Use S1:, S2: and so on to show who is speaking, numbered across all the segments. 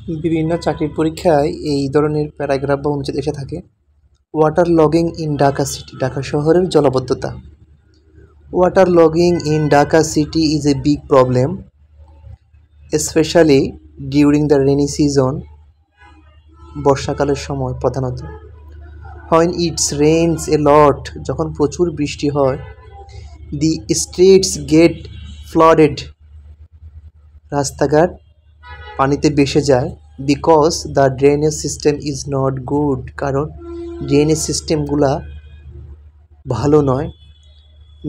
S1: বিভিন্ন চাকরির পরীক্ষায় এই ধরনের প্যারাগ্রাফ বা অনুচ্ছেদ এসে থাকে। Water logging in Dhaka city, Dhaka শহরের জলাবদ্ধতা। Water logging in Dhaka city is a big problem, specially during the rainy season, বর্ষাকালের সময় প্রধানত। When it's rains a lot, যখন প্রচুর বৃষ্টি হয়। দি স্ট্রিটস গেট ফ্লাডেড, রাস্তাঘাট পানিতে ভেসে যায়। Because the drainage system is not good, কারণ ড্রেনেজ সিস্টেমগুলা ভালো নয়।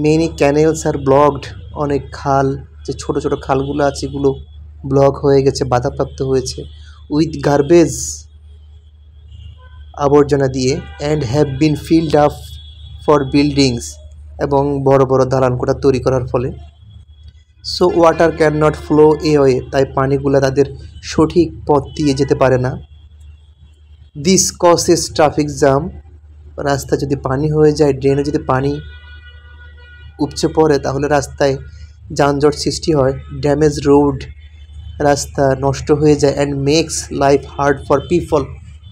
S1: মেনি ক্যানেলস আর ব্লকড, অনেক খাল, যে ছোটো ছোটো খালগুলো আছে এগুলো ব্লক হয়ে গেছে, বাধাপ্রাপ্ত হয়েছে। উইথ গার্বেজ, আবর্জনা দিয়ে। And have been filled up for buildings, এবং বড় বড় দালানকোঠা তৈরি করার ফলে। So water can not flow away, তাই পানিগুলো তাদের সঠিক পথ দিয়ে যেতে পারে না। দিস কজেস ট্রাফিক জ্যাম, রাস্তায় যদি পানি হয়ে যায়, ড্রেনে যদি পানি উপচে পড়ে তাহলে রাস্তায় যানজট সৃষ্টি হয়। ড্যামেজ রোড, রাস্তা নষ্ট হয়ে যায়। And makes life hard for people,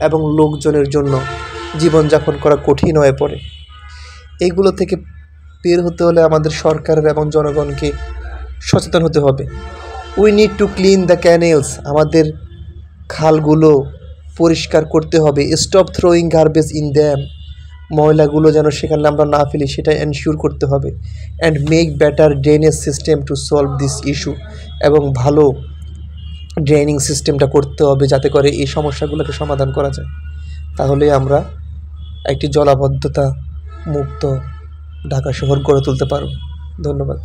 S1: এবং লোকজনের জন্য জীবনযাপন করা কঠিন হয়ে পড়ে। এইগুলো থেকে বের হতে হলে আমাদের সরকারের এবং জনগণকে সচেতন হতে হবে। We need to clean the canals, আমাদের খালগুলো পরিষ্কার করতে হবে। Stop throwing garbage in them, ময়লাগুলো যেন সেখানে আমরা না ফেলি সেটা এনশিওর করতে হবে। And make better drainage system to solve this issue, এবং ভালো ড্রেনিং সিস্টেমটা করতে হবে যাতে করে এই সমস্যাগুলোকে সমাধান করা যায়। তাহলে আমরা একটি জলাবদ্ধতা মুক্ত ঢাকা শহর গড়ে তুলতে পারব। ধন্যবাদ।